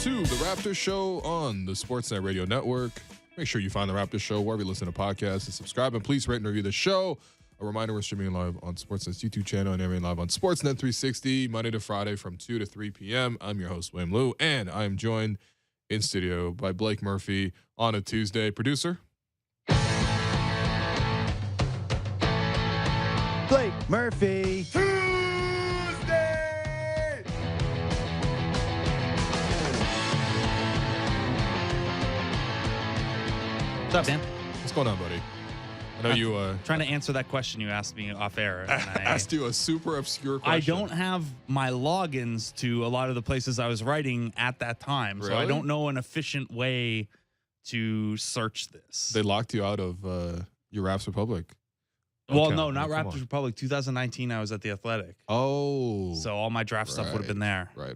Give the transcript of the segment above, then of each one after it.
to the Raptors Show on the Sportsnet Radio Network. Make sure you find the Raptors Show wherever you listen to podcasts and subscribe. And please rate and review the show. A reminder, we're streaming live on Sportsnet's YouTube channel and airing live on Sportsnet 360, Monday to Friday from 2 to 3 p.m. I'm your host, Wim Liu, and I am joined in studio by Blake Murphy on a Tuesday. Producer? Blake Murphy. What's up, man? What's going on, buddy? I know you Trying to answer that question you asked me off air. And I asked you a super obscure question. I don't have my logins to a lot of the places I was writing at that time, so I Really? don't know an efficient way to search this. They locked you out of your Raps Republic. Well, Okay, no, not come Raptors on. Republic. 2019, I was at the Athletic. Oh. So all my draft stuff would have been there. Right.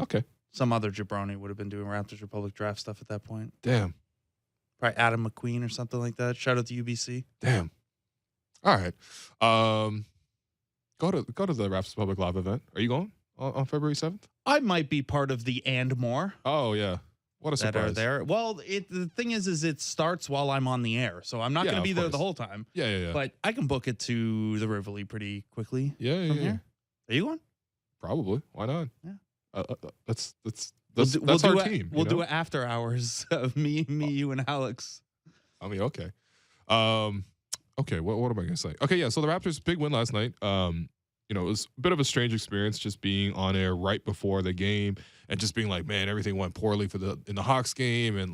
Okay. Some other jabroni would have been doing Raptors Republic draft stuff at that point. Damn. Probably Adam McQueen or something like that. Shout out to UBC. Damn. All right. Go to the Raps Republic live event. Are you going on February 7th? I might be part of the and more. Oh yeah. What a that surprise. are there. Well, the thing is it starts while I'm on the air, so I'm not going to of be there course. the whole time. Yeah. But I can book it to the Rivoli pretty quickly. Yeah. From here. Are you going? Probably. Why not? Yeah. That's We'll our do team. We'll do it after hours of me, you, and Alex. I mean, okay. Okay, what am I gonna say? Okay, yeah. So the Raptors' big win last night. It was a bit of a strange experience just being on air right before the game and just being like, man, everything went poorly in the Hawks game, and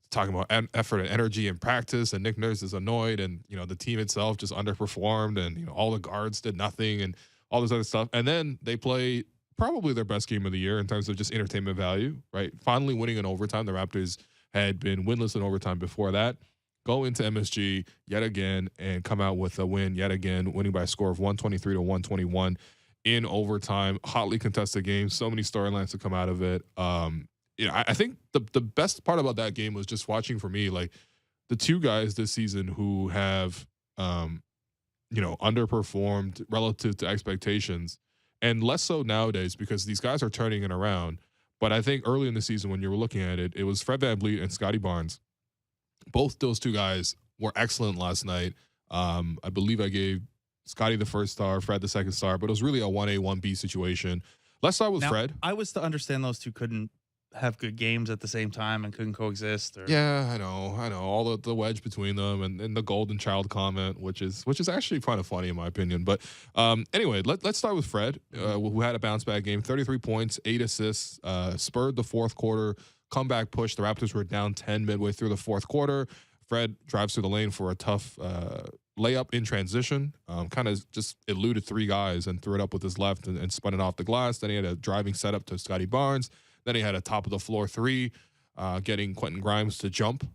talking about effort and energy in practice, and Nick Nurse is annoyed, and the team itself just underperformed, and all the guards did nothing, and all this other stuff. And then they play probably their best game of the year in terms of just entertainment value, right? Finally winning in overtime. The Raptors had been winless in overtime before that. Go into MSG yet again and come out with a win yet again, winning by a score of 123 to 121 in overtime. Hotly contested game. So many storylines to come out of it. I think the best part about that game was just watching, for me, like the two guys this season who have, underperformed relative to expectations, and less so nowadays because these guys are turning it around. But I think early in the season when you were looking at it, it was Fred VanVleet and Scotty Barnes. Both those two guys were excellent last night. I believe I gave Scotty the first star, Fred the second star, but it was really a 1A, 1B situation. Let's start with Fred. I was to understand those two couldn't have good games at the same time and couldn't coexist. Yeah, I know. All the wedge between them and the golden child comment, which is actually kind of funny in my opinion. But anyway, let's start with Fred, who had a bounce back game, 33 points, 8 assists, spurred the fourth quarter comeback push. The Raptors were down 10 midway through the fourth quarter. Fred drives through the lane for a tough layup in transition, kind of just eluded three guys and threw it up with his left and spun it off the glass. Then he had a driving setup to Scotty Barnes. Then he had a top of the floor three, getting Quentin Grimes to jump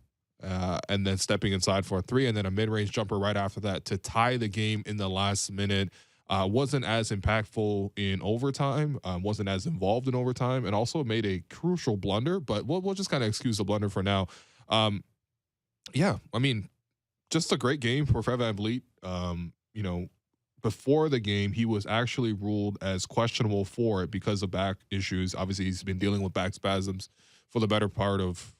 and then stepping inside for a three, and then a mid-range jumper right after that to tie the game in the last minute. Wasn't as impactful in overtime, wasn't as involved in overtime, and also made a crucial blunder, but we'll just kind of excuse the blunder for now. Just a great game for Fred VanVleet. Before the game, he was actually ruled as questionable for it because of back issues. Obviously, he's been dealing with back spasms for the better part of,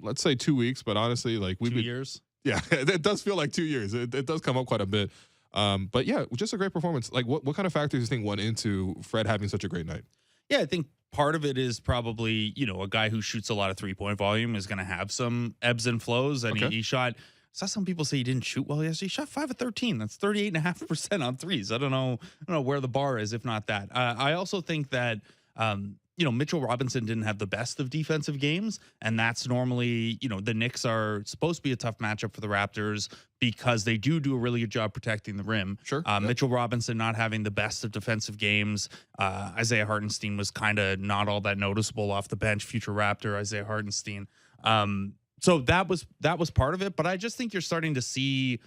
let's say 2 weeks, but honestly, like 2 years. Yeah, it does feel like 2 years. It does come up quite a bit. But yeah, just a great performance. Like, what kind of factors do you think went into Fred having such a great night? Yeah, I think part of it is probably, a guy who shoots a lot of 3-point volume is going to have some ebbs and flows. And Okay. he shot, I saw some people say he didn't shoot well yesterday. He shot 5 of 13. That's 38.5% on threes. I don't know where the bar is, if not that. I also think that, Mitchell Robinson didn't have the best of defensive games, and that's normally, the Knicks are supposed to be a tough matchup for the Raptors because they do a really good job protecting the rim. Sure. Mitchell Robinson not having the best of defensive games. Isaiah Hartenstein was kind of not all that noticeable off the bench. Future Raptor Isaiah Hartenstein. So that was part of it, but I just think you're starting to see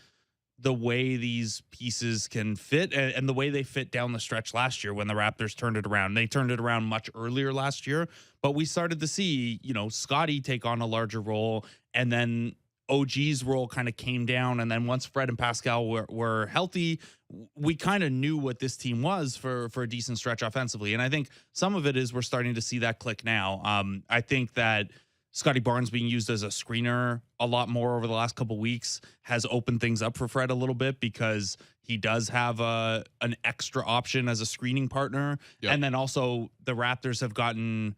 the way these pieces can fit and the way they fit down the stretch last year when the Raptors turned it around. They turned it around much earlier last year, but we started to see, Scotty take on a larger role, and then OG's role kind of came down, and then once Fred and Pascal were healthy, we kind of knew what this team was for a decent stretch offensively. And I think some of it is we're starting to see that click now. I think that Scotty Barnes being used as a screener a lot more over the last couple weeks has opened things up for Fred a little bit, because he does have an extra option as a screening partner. Yep. And then also the Raptors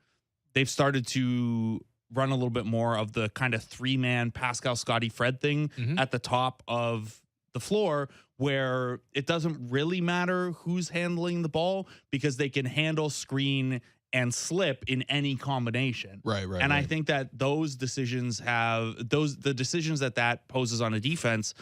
they've started to run a little bit more of the kind of 3-man Pascal, Scotty, Fred thing at the top of the floor, where it doesn't really matter who's handling the ball, because they can handle, screen, and slip in any combination. Right. And I think that those decisions the decisions that poses on a defense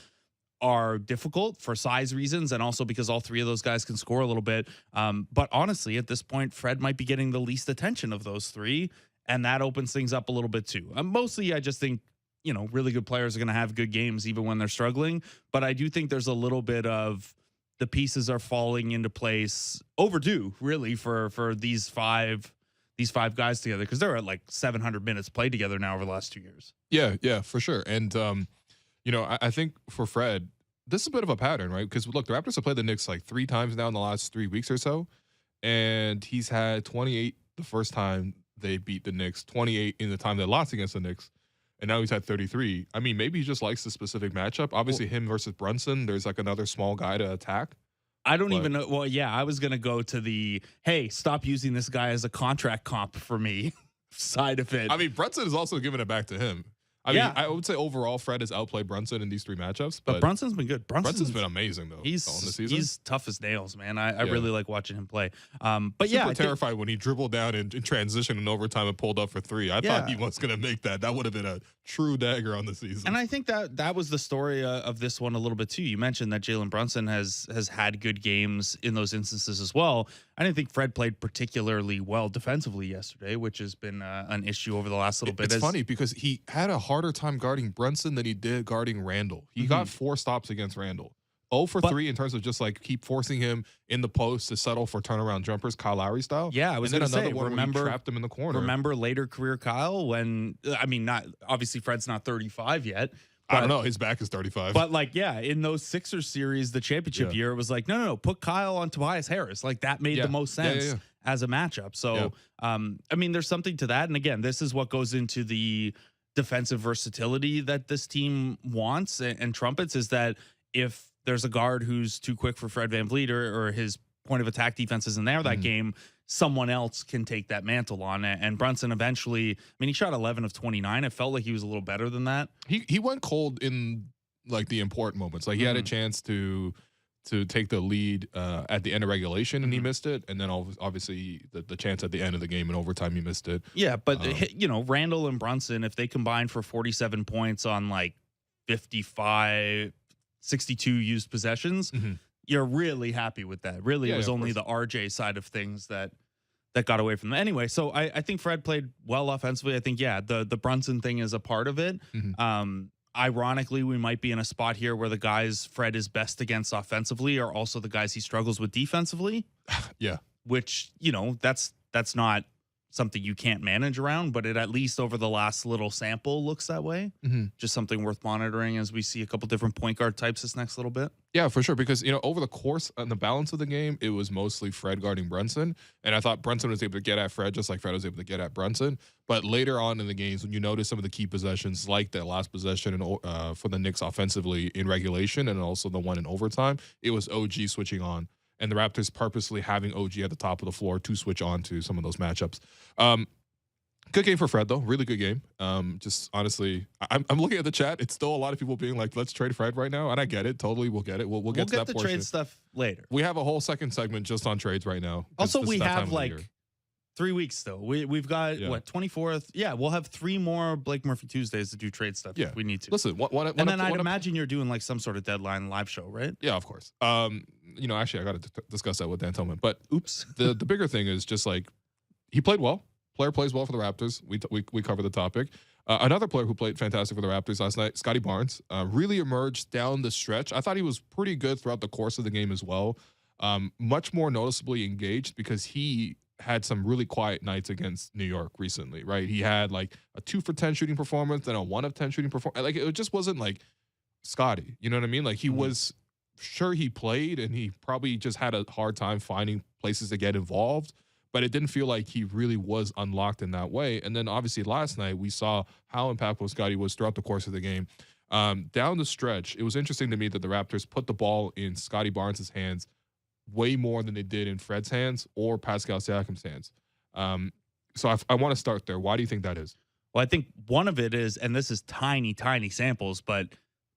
are difficult for size reasons, and also because all three of those guys can score a little bit. But honestly, at this point, Fred might be getting the least attention of those three, and that opens things up a little bit too. Mostly, I just think, really good players are going to have good games even when they're struggling. But I do think there's a little bit of the pieces are falling into place overdue, really, for these five guys together, because they're at like 700 minutes played together now over the last 2 years. Yeah, for sure. And I think for Fred, this is a bit of a pattern, right? Because look, the Raptors have played the Knicks like 3 times now in the last 3 weeks or so, and he's had 28 the first time they beat the Knicks, 28 in the time they lost against the Knicks, and now he's had 33. I mean, maybe he just likes the specific matchup. Obviously, him versus Brunson, there's like another small guy to attack. I don't even know. Well, yeah, I was going to go to the, hey, stop using this guy as a contract comp for me side of it. I mean, Brunson is also giving it back to him. I mean, I would say overall, Fred has outplayed Brunson in these 3 matchups. But Brunson's been good. Brunson's been amazing, though. He's on the season. He's tough as nails, man. I really like watching him play. But Super terrified when he dribbled down in transition in overtime and pulled up for 3. I thought he was going to make that. That would have been a true dagger on the season. And I think that was the story of this one a little bit too. You mentioned that Jalen Brunson has had good games in those instances as well. I didn't think Fred played particularly well defensively yesterday, which has been an issue over the last little bit. It's funny because he had a harder time guarding Brunson than he did guarding Randall. He got 4 stops against Randall. 0 for 3 in terms of just like keep forcing him in the post to settle for turnaround jumpers, Kyle Lowry style. Yeah, I was going to say, remember, trapped him in the corner. Remember later career Kyle when, not obviously Fred's not 35 yet. But, I don't know. His back is 35. But in those Sixers series, the championship year, it was like, no, put Kyle on Tobias Harris. Like that made the most sense as a matchup. So, there's something to that. And again, this is what goes into the defensive versatility that this team wants and trumpets, is that if there's a guard who's too quick for Fred VanVleet or his point of attack defense isn't there that game, someone else can take that mantle on it. And Brunson eventually, he shot 11 of 29. It felt like he was a little better than that. He went cold in like the important moments. Like he had a chance to take the lead at the end of regulation and he missed it. And then obviously the chance at the end of the game in overtime, he missed it. Yeah, but Randall and Brunson, if they combine for 47 points on like 62 used possessions, you're really happy with that. Really, it was only the RJ side of things that got away from them. Anyway, so I think Fred played well offensively. I think, the Brunson thing is a part of it. Ironically, we might be in a spot here where the guys Fred is best against offensively are also the guys he struggles with defensively. Yeah. Which, that's not something you can't manage around, but it at least over the last little sample looks that way. Just something worth monitoring as we see a couple different point guard types this next little bit. Yeah, for sure. Because, over the course and the balance of the game, it was mostly Fred guarding Brunson. And I thought Brunson was able to get at Fred just like Fred was able to get at Brunson. But later on in the games, when you notice some of the key possessions, like that last possession for the Knicks offensively in regulation and also the one in overtime, it was OG switching on. And the Raptors purposely having OG at the top of the floor to switch on to some of those matchups. Good game for Fred, though. Really good game. Just honestly, I'm looking at the chat. It's still a lot of people being like, let's trade Fred right now. And I get it. Totally, we'll get it. We'll get to that portion. Trade stuff later. We have a whole second segment just on trades right now. Also, we have like 3 weeks still. We've got, 24th? Yeah, we'll have 3 more Blake Murphy Tuesdays to do trade stuff if we need to. Listen, and then I'd imagine you're doing like some sort of deadline live show, right? Yeah, of course. Actually, I got to discuss that with Dan Tillman. But oops, the bigger thing is just like he played well. Player plays well for the Raptors. We covered the topic. Another player who played fantastic for the Raptors last night, Scotty Barnes, really emerged down the stretch. I thought he was pretty good throughout the course of the game as well. Much more noticeably engaged because he had some really quiet nights against New York recently, right? He had like a 2 for 10 shooting performance, then a 1 of 10 shooting performance. Like it just wasn't like Scotty. You know what I mean? Like he was sure he played and he probably just had a hard time finding places to get involved, but it didn't feel like he really was unlocked in that way. And then obviously last night we saw how impactful Scotty was throughout the course of the game. Down the stretch, it was interesting to me that the Raptors put the ball in Scotty Barnes' hands way more than they did in Fred's hands or Pascal Siakam's hands. So I want to start there. Why do you think that is? Well, I think one of it is, and this is tiny samples, but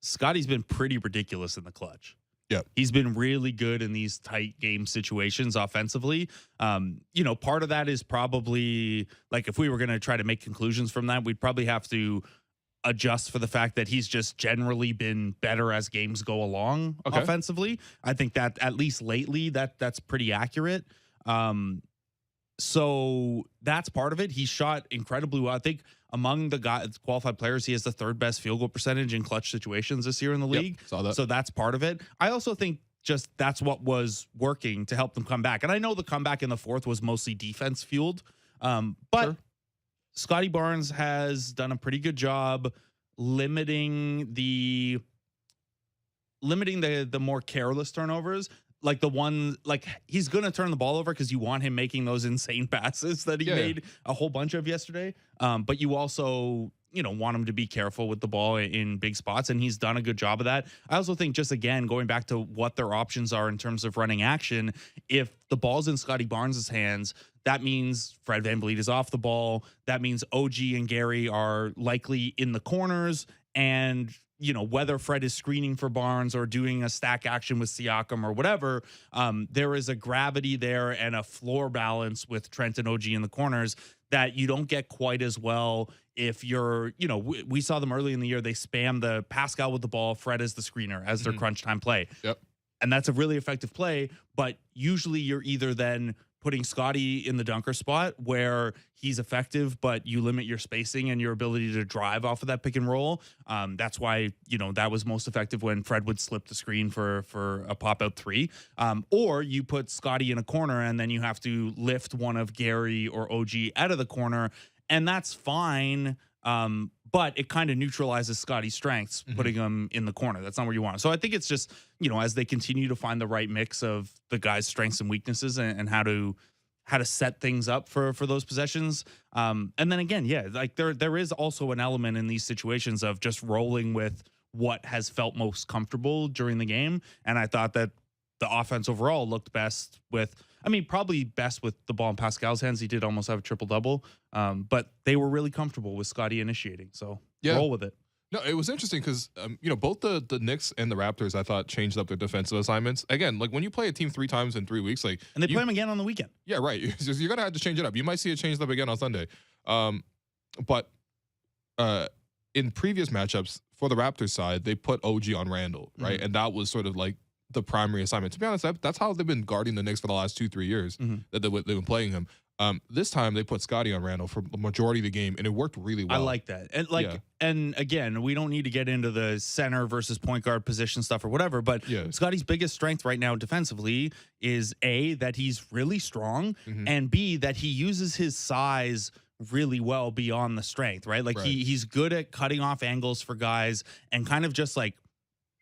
Scotty's been pretty ridiculous in the clutch. Yeah. He's been really good in these tight game situations offensively. Part of that is probably like if we were going to try to make conclusions from that, we'd probably have to adjust for the fact that he's just generally been better as games go along offensively. I think that at least lately that's pretty accurate. So that's part of it. He shot incredibly well. I think among the guys, qualified players, he has the 3rd best field goal percentage in clutch situations this year in the league. Saw that. So that's part of it. I also think just that's what was working to help them come back. And I know the comeback in the 4th was mostly defense fueled. But sure. Scotty Barnes has done a pretty good job limiting the more careless turnovers. Like the one, like he's going to turn the ball over because you want him making those insane passes that he made a whole bunch of yesterday. But you also, want him to be careful with the ball in big spots. And he's done a good job of that. I also think just, again, going back to what their options are in terms of running action, if the ball's in Scotty Barnes' hands, that means Fred VanVleet is off the ball. That means OG and Gary are likely in the corners. And whether Fred is screening for Barnes or doing a stack action with Siakam or whatever, there is a gravity there and a floor balance with Trent and OG in the corners that you don't get quite as well if you're, we saw them early in the year. They spam the Pascal with the ball, Fred as the screener, as their crunch time play. Yep. And that's a really effective play, but usually you're either then putting Scotty in the dunker spot where he's effective, but you limit your spacing and your ability to drive off of that pick and roll. That's why, that was most effective when Fred would slip the screen for a pop out 3. Or you put Scotty in a corner and then you have to lift one of Gary or OG out of the corner, and that's fine. But it kind of neutralizes Scotty's strengths, putting him in the corner. That's not where you want him. So I think it's just, as they continue to find the right mix of the guy's strengths and weaknesses and how to set things up for those possessions. And then again, like there is also an element in these situations of just rolling with what has felt most comfortable during the game. And I thought that the offense overall looked best with, probably best with the ball in Pascal's hands. He did almost have a triple-double, but they were really comfortable with Scotty initiating. So roll with it. No, it was interesting because, both the Knicks and the Raptors, I thought, changed up their defensive assignments. Again, like when you play a team 3 times in 3 weeks, like. And they play them again on the weekend. Yeah, right. You're going to have to change it up. You might see it changed up again on Sunday. But in previous matchups for the Raptors side, they put OG on Randall, right? And that was sort of like the primary assignment. To be honest, that's how they've been guarding the Knicks for the last 2-3 years that they've been playing him. This time they put Scotty on Randall for the majority of the game, and it worked really well. I like that. And and again, we don't need to get into the center versus point guard position stuff or whatever, but Scotty's biggest strength right now defensively is A, that he's really strong, and B, that he uses his size really well beyond the strength, right? Like he's good at cutting off angles for guys and kind of just like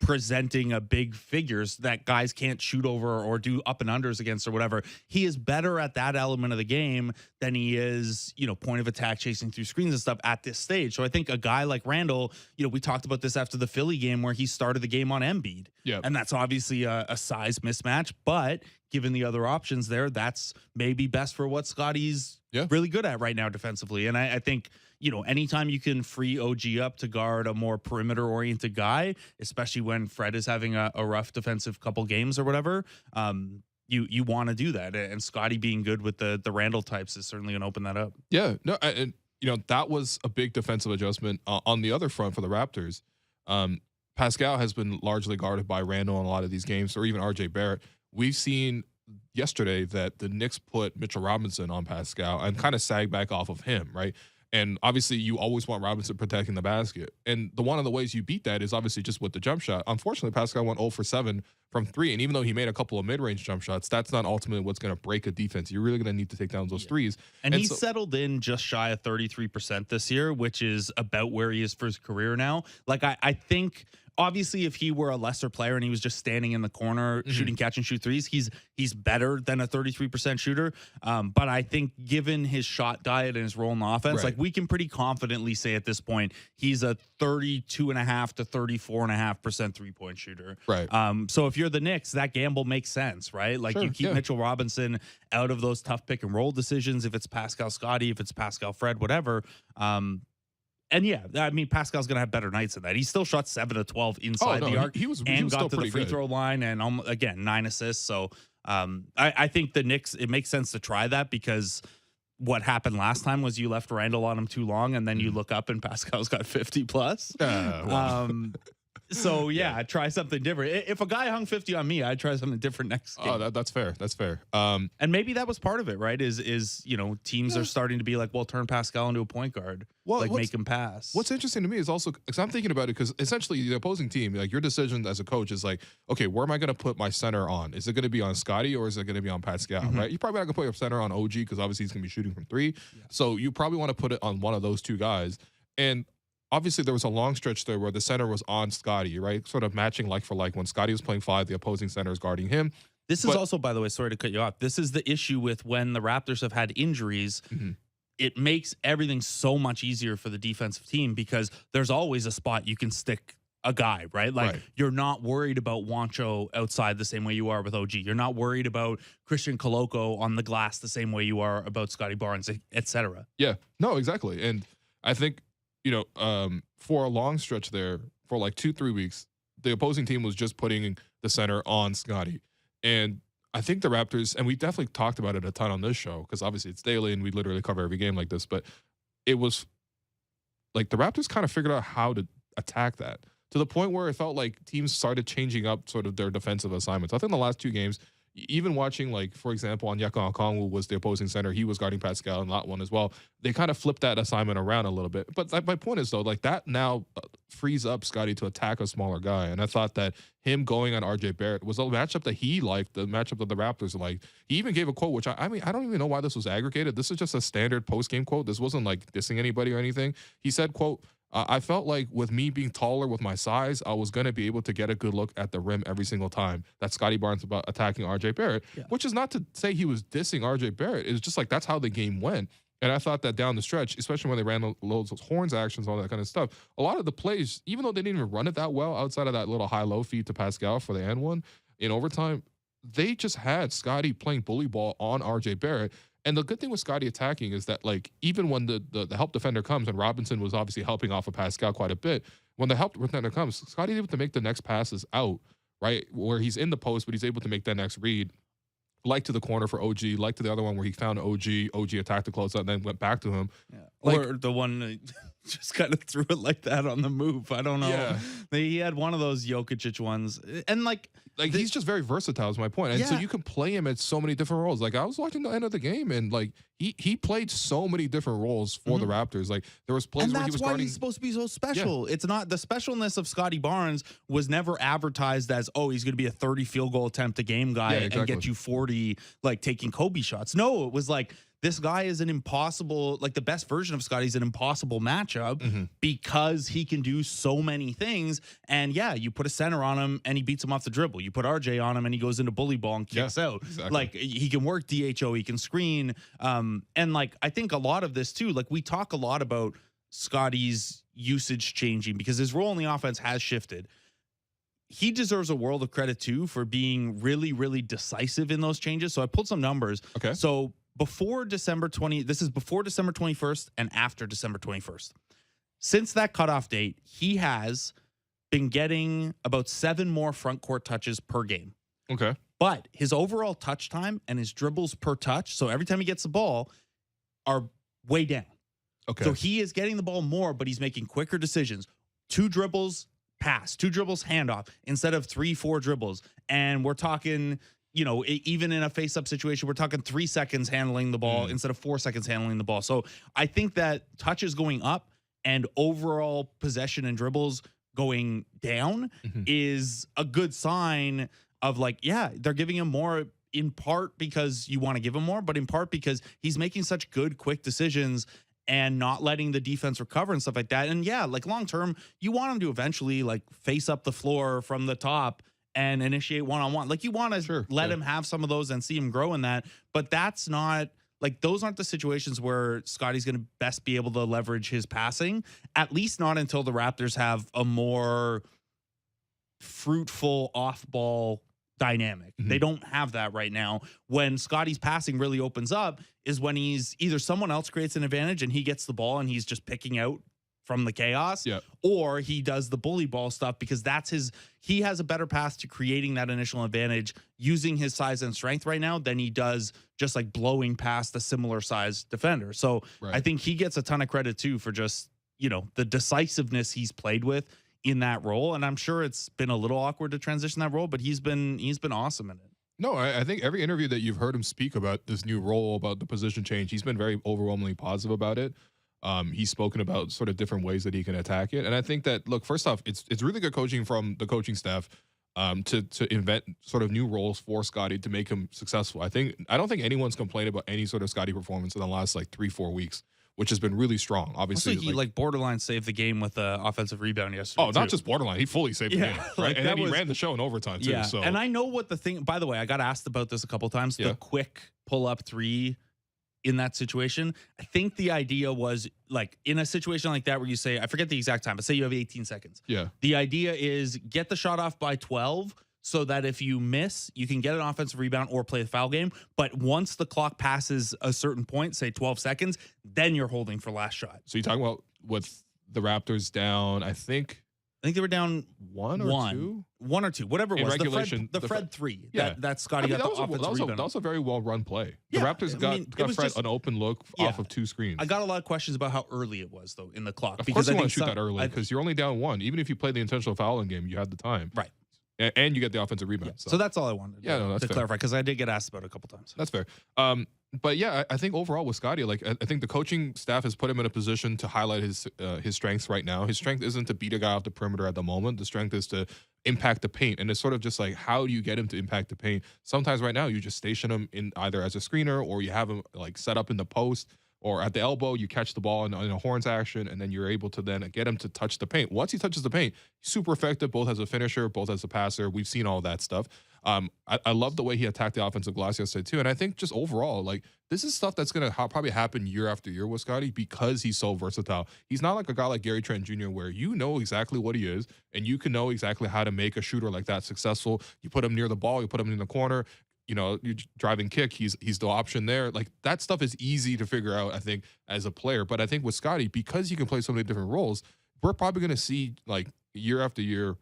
presenting a big figures that guys can't shoot over or do up and unders against or whatever. He is better at that element of the game than he is, point of attack, chasing through screens and stuff at this stage. So I think a guy like Randall, we talked about this after the Philly game where he started the game on Embiid. Yeah. And that's obviously a size mismatch, but given the other options there, that's maybe best for what Scotty's really good at right now defensively. And I think, anytime you can free OG up to guard a more perimeter-oriented guy, especially when Fred is having a rough defensive couple games or whatever, you want to do that. And Scotty being good with the Randall types is certainly going to open that up. Yeah, no, and that was a big defensive adjustment. On the other front for the Raptors, Pascal has been largely guarded by Randall in a lot of these games, or even RJ Barrett. We've seen yesterday that the Knicks put Mitchell Robinson on Pascal and kind of sag back off of him, right? And obviously, you always want Robinson protecting the basket. And one of the ways you beat that is obviously just with the jump shot. Unfortunately, Pascal went 0 for 7 from 3. And even though he made a couple of mid-range jump shots, that's not ultimately what's going to break a defense. You're really going to need to take down those threes. And he's settled in just shy of 33% this year, which is about where he is for his career now. Like, I think obviously if he were a lesser player and he was just standing in the corner shooting catch and shoot threes, he's better than a 33% shooter. But I think given his shot diet and his role in the offense, like we can pretty confidently say at this point, he's a 32.5 to 34.5% 3-point shooter. Right. So if you're the Knicks, that gamble makes sense, right? Like you keep Mitchell Robinson out of those tough pick and roll decisions. If it's Pascal Scotty, if it's Pascal Fred, whatever. And yeah, I mean, Pascal's going to have better nights than that. He still shot 7 of 12 inside the arc. He was got still to the free throw line and again, 9 assists. So I think the Knicks, it makes sense to try that because what happened last time was you left Randall on him too long and then you look up and Pascal's got 50 plus. So yeah, try something different. If a guy hung 50 on me, I'd try something different next game. Oh, that's fair. That's fair. And maybe that was part of it, right? Is teams are starting to be like, well, turn Pascal into a point guard, make him pass. What's interesting to me is also because I'm thinking about it because essentially the opposing team, like your decision as a coach is like, okay, where am I going to put my center on? Is it going to be on Scotty or is it going to be on Pascal? Right? You probably not going to put your center on OG because obviously he's going to be shooting from 3. Yeah. So you probably want to put it on one of those two guys. And obviously, there was a long stretch there where the center was on Scotty, right? Sort of matching like for like. When Scotty was playing 5, the opposing center is guarding him. This is also, by the way, sorry to cut you off. This is the issue with when the Raptors have had injuries. It makes everything so much easier for the defensive team because there's always a spot you can stick a guy, right? Like you're not worried about Wancho outside the same way you are with OG. You're not worried about Christian Koloko on the glass the same way you are about Scotty Barnes, etc. Yeah, no, exactly. And I think, for a long stretch there, for like 2-3 weeks, the opposing team was just putting the center on Scotty. And I think the Raptors, and we definitely talked about it a ton on this show, because obviously it's daily and we literally cover every game like this, but it was like the Raptors kind of figured out how to attack that to the point where it felt like teams started changing up sort of their defensive assignments. I think the last 2 games, even watching, like, for example, on Onyeka Okongwu was the opposing center. He was guarding Pascal in that one as well. They kind of flipped that assignment around a little bit. But my point is, though, like, that now frees up Scotty to attack a smaller guy. And I thought that him going on RJ Barrett was a matchup that he liked, the matchup that the Raptors liked. He even gave a quote, which I mean, I don't even know why this was aggregated. This is just a standard post-game quote. This wasn't, like, dissing anybody or anything. He said, quote, I felt like with me being taller with my size, I was going to be able to get a good look at the rim every single time. That's Scotty Barnes about attacking RJ Barrett, which is not to say he was dissing RJ Barrett. It's just like that's how the game went. And I thought that down the stretch, especially when they ran loads of horns actions, all that kind of stuff, a lot of the plays, even though they didn't even run it that well outside of that little high-low feed to Pascal for the end one in overtime, they just had Scotty playing bully ball on RJ Barrett. And the good thing with Scotty attacking is that, like, even when the help defender comes, and Robinson was obviously helping off of Pascal quite a bit, when the help defender comes, Scotty's able to make the next passes out, right, where he's in the post, but he's able to make that next read, like to the corner for OG, like to the other one where he found OG attacked the closeout and then went back to him. Yeah. Like, or the one that just kind of threw it like that on the move. I don't know. Yeah. He had one of those Jokic ones. And like he's just very versatile is my point. And so you can play him at so many different roles. Like I was watching the end of the game and like he played so many different roles for the Raptors. Like there was plays where he was guarding. And that's why he's supposed to be so special. Yeah. It's not the specialness of Scotty Barnes was never advertised as, oh, he's going to be a 30 field goal attempt a game guy and get you 40 like taking Kobe shots. No, it was like this guy is an impossible, like the best version of Scotty's an impossible matchup because he can do so many things. And yeah, you put a center on him and he beats him off the dribble. You put RJ on him and he goes into bully ball and kicks out. Exactly. Like he can work DHO, he can screen. And like, I think a lot of this too, like we talk a lot about Scotty's usage changing because his role in the offense has shifted. He deserves a world of credit too for being really, really decisive in those changes. So I pulled some numbers. Okay. So before December 21st and after December 21st. Since that cutoff date, he has been getting about 7 more front court touches per game. Okay. But his overall touch time and his dribbles per touch, so every time he gets the ball, are way down. Okay. So he is getting the ball more, but he's making quicker decisions. 2 dribbles, pass. 2 dribbles, handoff, instead of 3-4 dribbles. And we're talking even in a face-up situation, we're talking 3 seconds handling the ball instead of 4 seconds handling the ball. So I think that touches going up and overall possession and dribbles going down is a good sign of like, yeah, they're giving him more in part because you want to give him more, but in part because he's making such good, quick decisions and not letting the defense recover and stuff like that. And yeah, like long term, you want him to eventually like face up the floor from the top and initiate one-on-one. Like you want to let him have some of those and see him grow in that. But that's not like, those aren't the situations where Scotty's going to best be able to leverage his passing, at least not until the Raptors have a more fruitful off-ball dynamic. They don't have that right now. When Scotty's passing really opens up is when he's either someone else creates an advantage and he gets the ball and he's just picking out from the chaos, or he does the bully ball stuff because he has a better path to creating that initial advantage using his size and strength right now than he does just like blowing past a similar size defender. So I think he gets a ton of credit too for just, the decisiveness he's played with in that role. And I'm sure it's been a little awkward to transition that role, but he's been awesome in it. No, I think every interview that you've heard him speak about this new role, about the position change, he's been very overwhelmingly positive about it. He's spoken about sort of different ways that he can attack it. And I think that, look, first off, it's really good coaching from the coaching staff to invent sort of new roles for Scotty to make him successful. I don't think anyone's complained about any sort of Scotty performance in the last like 3-4 weeks, which has been really strong. Obviously, also, he like borderline saved the game with an offensive rebound yesterday. Oh, not just borderline. He fully saved the game. Right? Like and then he ran the show in overtime too. Yeah. So. And I know what the thing, by the way, I got asked about this a couple times, the quick pull-up three in that situation. I think the idea was like in a situation like that where you say, I forget the exact time, but say you have 18 seconds. Yeah. The idea is get the shot off by 12 so that if you miss, you can get an offensive rebound or play the foul game. But once the clock passes a certain point, say 12 seconds, then you're holding for last shot. So you're talking about with the Raptors down, I think they were down one or two, whatever it in was. regulation, The Fred three. Yeah. That Scotty got the offensive rebound. That was a very well run play. The Yeah, Raptors got Fred an open look off of two screens. I got a lot of questions about how early it was though in the clock. Of course you want to shoot that early because you're only down one. Even if you play the intentional foul in game, you had the time. Right. And you get the offensive rebound. So that's all I wanted to fair. clarify because I did get asked about it a couple times. That's fair. But yeah, I think overall with Scotty, like I think the coaching staff has put him in a position to highlight his strengths right now. His strength isn't to beat a guy off the perimeter at the moment. The strength is to impact the paint. And it's sort of just like, how do you get him to impact the paint? Sometimes right now you just station him in either as a screener or you have him like set up in the post or at the elbow, you catch the ball in a horns action, and then you're able to then get him to touch the paint. Once he touches the paint, super effective, both as a finisher, both as a passer. We've seen all that stuff. I love the way he attacked the offensive glass yesterday too. And I think just overall, like this is stuff that's going to probably happen year after year with Scotty because he's so versatile. He's not like a guy like Gary Trent Jr. where you know exactly what he is and you can know exactly how to make a shooter like that successful. You put him near the ball, you put him in the corner. You know, you driving kick, he's the option there. Like that stuff is easy to figure out, I think, as a player. But I think with Scotty, because he can play so many different roles, we're probably going to see like year after year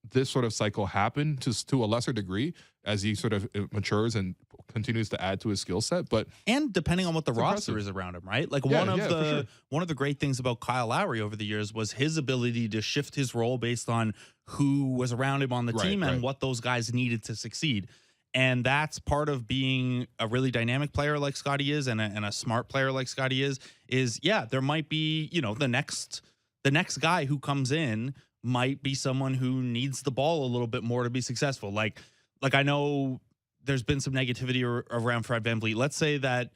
this sort of cycle happen to a lesser degree as he sort of matures and continues to add to his skill set. But and depending on what the roster is around him, right? Like one of the great things about Kyle Lowry over the years was his ability to shift his role based on who was around him on the team and what those guys needed to succeed. And that's part of being a really dynamic player like Scotty is and a smart player like Scotty is there might be, the next guy who comes in might be someone who needs the ball a little bit more to be successful. Like I know there's been some negativity around Fred VanVleet. Let's say that,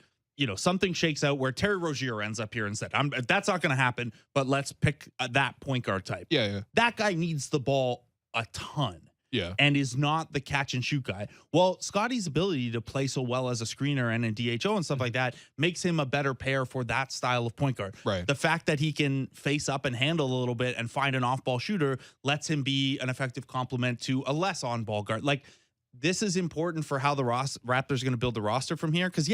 something shakes out where Terry Rozier ends up here instead. That's not going to happen, but let's pick that point guard type. Yeah. That guy needs the ball a ton. Yeah. And is not the catch and shoot guy. Well, Scotty's ability to play so well as a screener and a DHO and stuff like that makes him a better pair for that style of point guard. Right. The fact that he can face up and handle a little bit and find an off-ball shooter lets him be an effective complement to a less on-ball guard. Like, this is important for how the Raptors are going to build the roster from here. Because,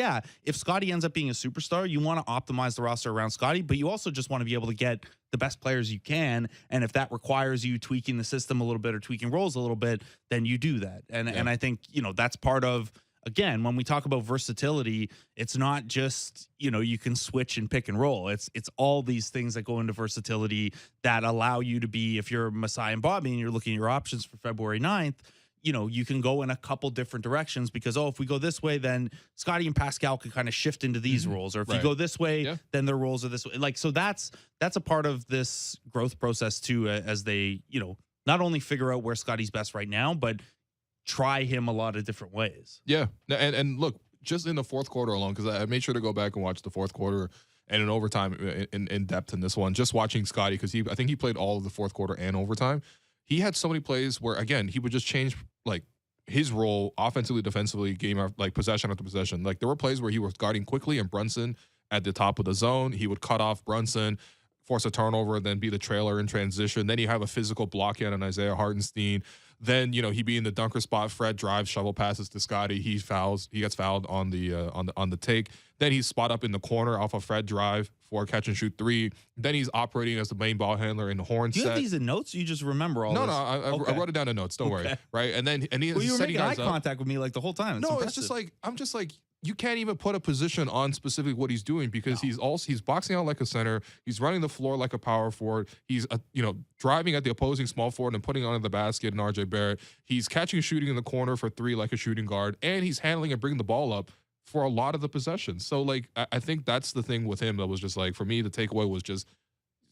if Scotty ends up being a superstar, you want to optimize the roster around Scotty, but you also just want to be able to get the best players you can. And if that requires you tweaking the system a little bit or tweaking roles a little bit, then you do that. And I think, that's part of, again, when we talk about versatility, it's not just, you can switch and pick and roll. It's all these things that go into versatility that allow you to be, if you're Masai and Bobby and you're looking at your options for February 9th, you can go in a couple different directions because, if we go this way, then Scotty and Pascal can kind of shift into these roles. Or if you Right. go this way, Yeah. then their roles are this way. Like, so that's a part of this growth process too, as they, not only figure out where Scotty's best right now, but try him a lot of different ways. Yeah. And look, just in the fourth quarter alone, because I made sure to go back and watch the fourth quarter and in overtime in depth in this one, just watching Scotty, because I think he played all of the fourth quarter and overtime. He had so many plays where, again, he would just change like his role offensively, defensively, like possession after possession. Like there were plays where he was guarding quickly and Brunson at the top of the zone. He would cut off Brunson, force a turnover, then be the trailer in transition. Then you have a physical block in on Isaiah Hartenstein. Then he'd be in the dunker spot. Fred drives, shovel passes to Scotty. He gets fouled on the take. Then he's spot up in the corner off a Fred drive for catch and shoot three. Then he's operating as the main ball handler in the horn Do you set. have these in notes? Or you just remember all No, this? I wrote it down in notes. Don't worry. Right, and Well, you he's were setting making eye guys up. contact with me like the whole time. No, it's just like I'm just like you can't even put a position on specifically what he's doing because he's boxing out like a center. He's running the floor like a power forward. He's driving at the opposing small forward and putting it under the basket and RJ Barrett. He's catching and shooting in the corner for three like a shooting guard, and he's handling and bringing the ball up for a lot of the possessions. So like I think that's the thing with him that was just like for me the takeaway was just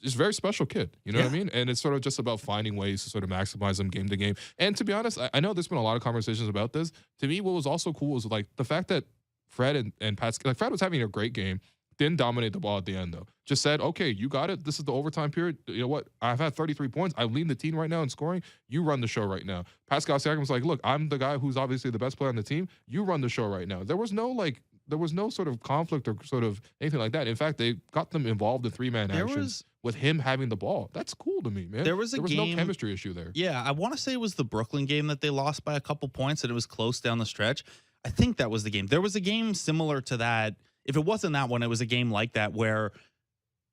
very special kid. You know what I mean? And it's sort of just about finding ways to sort of maximize them game to game. And to be honest, I know there's been a lot of conversations about this. To me, what was also cool was like the fact that Fred and Pascal, like Fred was having a great game, didn't dominate the ball at the end though. Just said, okay, you got it. This is the overtime period. You know what? I've had 33 points. I lead the team right now in scoring. You run the show right now. Pascal Siakam was like, look, I'm the guy who's obviously the best player on the team. You run the show right now. There was no sort of conflict or sort of anything like that. In fact, they got them involved in three-man actions with him having the ball. That's cool to me, man. There was no chemistry issue there. Yeah, I want to say it was the Brooklyn game that they lost by a couple points and it was close down the stretch. I think that was the game. There was a game similar to that. If it wasn't that one, it was a game like that where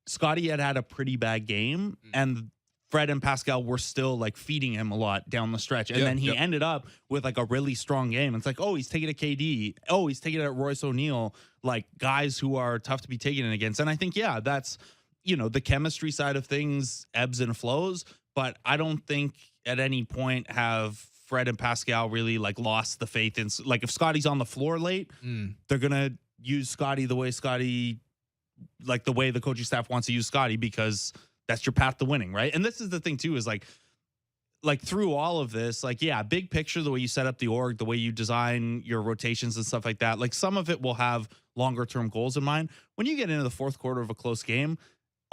Scotty had a pretty bad game and Fred and Pascal were still like feeding him a lot down the stretch. And then he ended up with like a really strong game. It's like, oh, he's taking it at KD. Oh, he's taking it at Royce O'Neal, like guys who are tough to be taken in against. And I think, yeah, that's, the chemistry side of things ebbs and flows. But I don't think at any point have Fred and Pascal really like lost the faith in, like if Scotty's on the floor late, they're going to use Scotty the way the coaching staff wants to use Scotty because that's your path to winning, right? And this is the thing too, is like through all of this, like, yeah, big picture, the way you set up the org, the way you design your rotations and stuff like that, like some of it will have longer term goals in mind. When you get into the fourth quarter of a close game,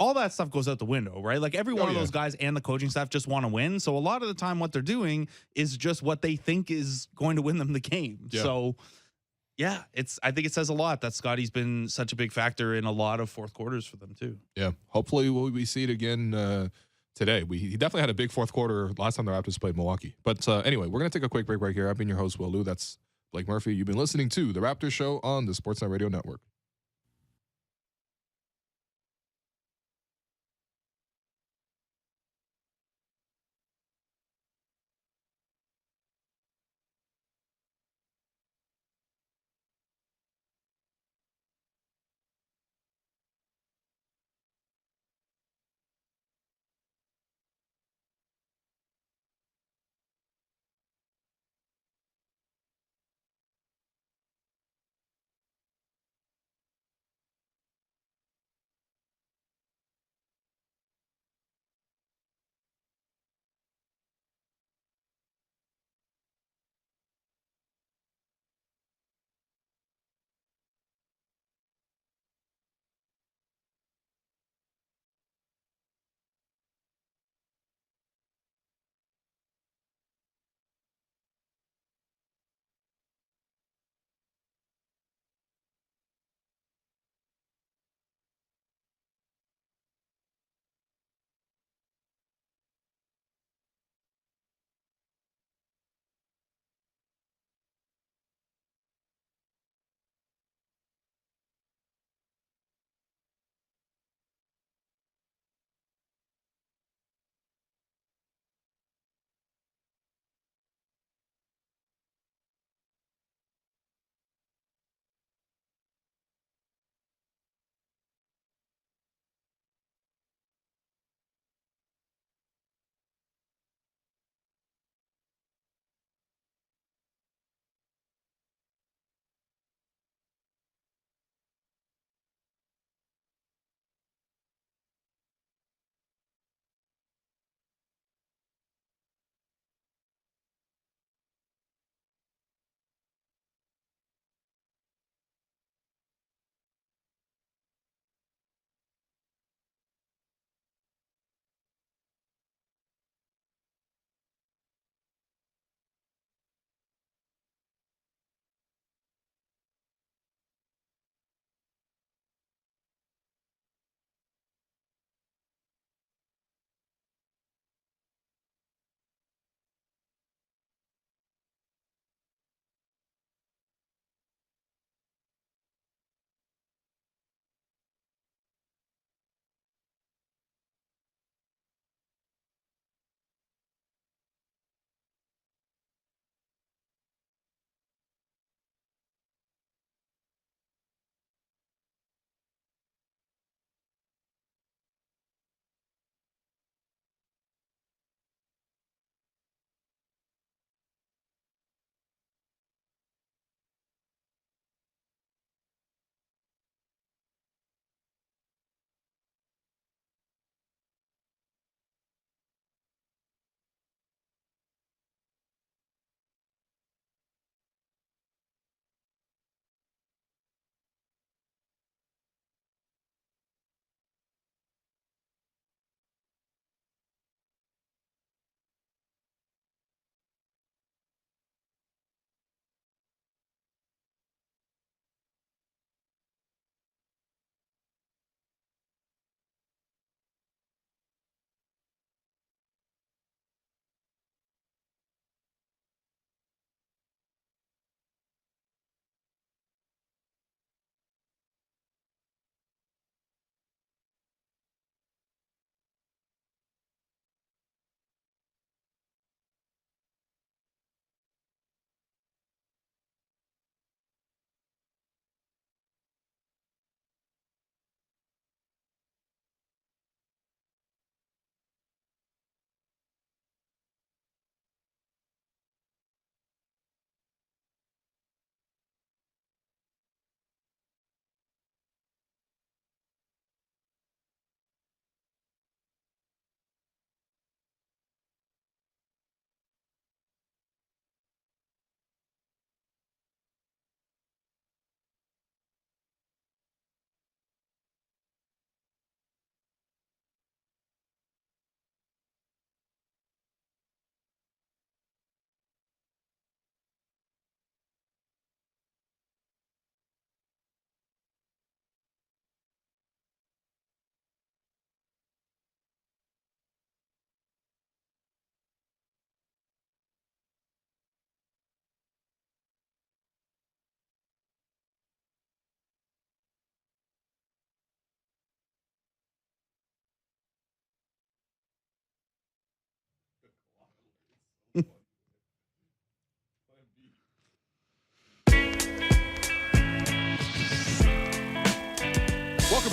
all that stuff goes out the window, right? Like every one of those guys and the coaching staff just want to win. So a lot of the time what they're doing is just what they think is going to win them the game. Yeah. So yeah, I think it says a lot that Scotty's been such a big factor in a lot of fourth quarters for them too. Yeah. Hopefully we see it again today. He definitely had a big fourth quarter last time the Raptors played Milwaukee. But anyway, we're going to take a quick break right here. I've been your host, Will Lou. That's Blake Murphy. You've been listening to The Raptors Show on the Sportsnet Radio Network.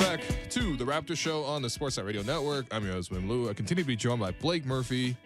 back to the Raptors Show on the Sportsnet Radio Network. I'm your host, Wim Lou. I continue to be joined by Blake Murphy,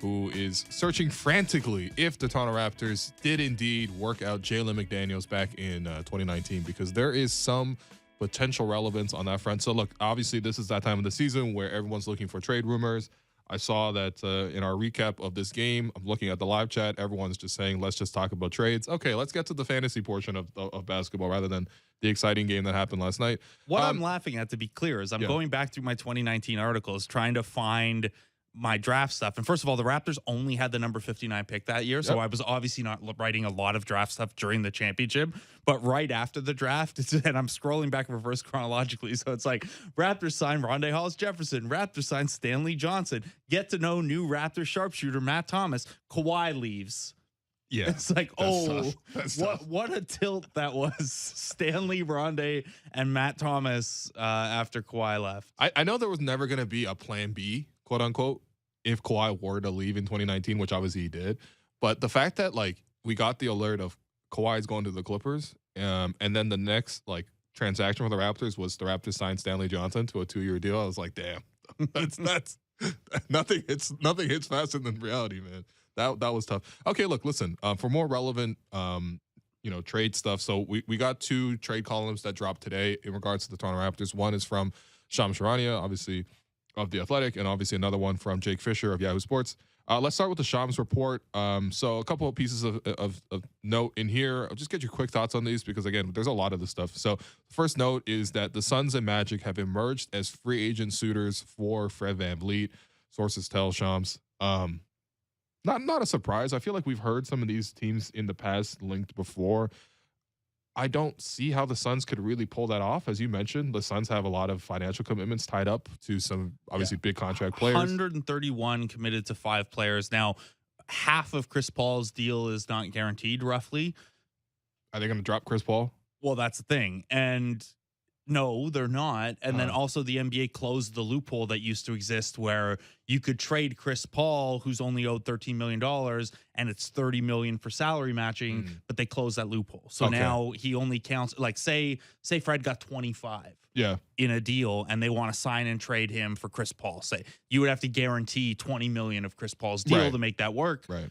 who is searching frantically if the Toronto Raptors did indeed work out Jalen McDaniels back in 2019, because there is some potential relevance on that front. So, look, obviously, this is that time of the season where everyone's looking for trade rumors. I saw that in our recap of this game, I'm looking at the live chat. Everyone's just saying, let's just talk about trades. Okay, let's get to the fantasy portion of basketball rather than the exciting game that happened last night. What I'm laughing at, to be clear, is I'm going back through my 2019 articles trying to find my draft stuff. And first of all, the Raptors only had the number 59 pick that year. So I was obviously not writing a lot of draft stuff during the championship. But right after the draft, and I'm scrolling back reverse chronologically. So it's like Raptors signed Rondae Hollis-Jefferson. Raptors signed Stanley Johnson. Get to know new Raptors sharpshooter Matt Thomas. Kawhi leaves. Yeah. It's like, what a tilt that was. Stanley, Rondae, and Matt Thomas after Kawhi left. I know there was never going to be a plan B, quote unquote, if Kawhi were to leave in 2019, which obviously he did. But the fact that, like, we got the alert of Kawhi's going to the Clippers, and then the next, like, transaction for the Raptors was the Raptors signed Stanley Johnson to a 2-year deal. I was like, damn, that's nothing hits faster than reality, man. That was tough. Okay, look, listen, for more relevant trade stuff. So we got 2 trade columns that dropped today in regards to the Toronto Raptors. One is from Shams Charania, obviously, of The Athletic, and obviously another one from Jake Fisher of Yahoo Sports. Let's start with the Shams report. So a couple of pieces of note in here. I'll just get your quick thoughts on these because, again, there's a lot of this stuff. So the first note is that the Suns and Magic have emerged as free agent suitors for Fred VanVleet. Sources tell Shams. Not a surprise. I feel like we've heard some of these teams in the past linked before. I don't see how the Suns could really pull that off. As you mentioned, the Suns have a lot of financial commitments tied up to some obviously big contract players. 131 committed to 5 players. Now, half of Chris Paul's deal is not guaranteed, roughly. Are they going to drop Chris Paul? Well, that's the thing. And no, they're not. And then also the NBA closed the loophole that used to exist where you could trade Chris Paul, who's only owed $13 million, and it's $30 million for salary matching, but they closed that loophole. So now he only counts, like, say Fred got 25 in a deal and they want to sign and trade him for Chris Paul. Say you would have to guarantee 20 million of Chris Paul's deal to make that work. Right.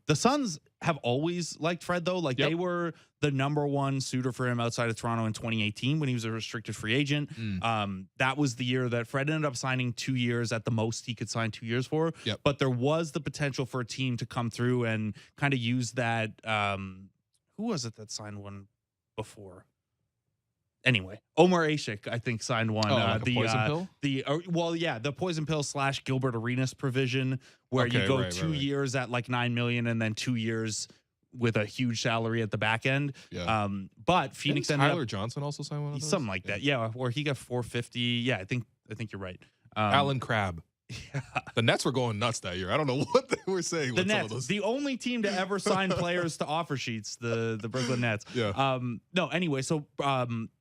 The Suns have always liked Fred, though. Like they were the number 1 suitor for him outside of Toronto in 2018 when he was a restricted free agent. That was the year that Fred ended up signing 2 years at the most he could sign 2 years for. But there was the potential for a team to come through and kind of use that. Who was it that signed one before? Anyway, Omar Ashik, I think, signed one. Like the poison pill? The poison pill / Gilbert Arenas provision, where you go 2 years at like $9 million and then 2 years with a huge salary at the back end. But Phoenix ended Tyler Johnson also signed one of those? Something like that. Yeah, or he got 450. Yeah, I think you're right. Alan Crabb. The Nets were going nuts that year. I don't know what they were saying. The Nets, the only team to ever sign players to offer sheets, the Brooklyn Nets. No, anyway, so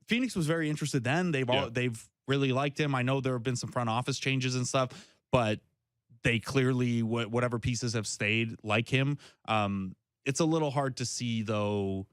Phoenix was very interested then. They've really liked him. I know there have been some front office changes and stuff, but they clearly, whatever pieces have stayed, like him. It's a little hard to see, though,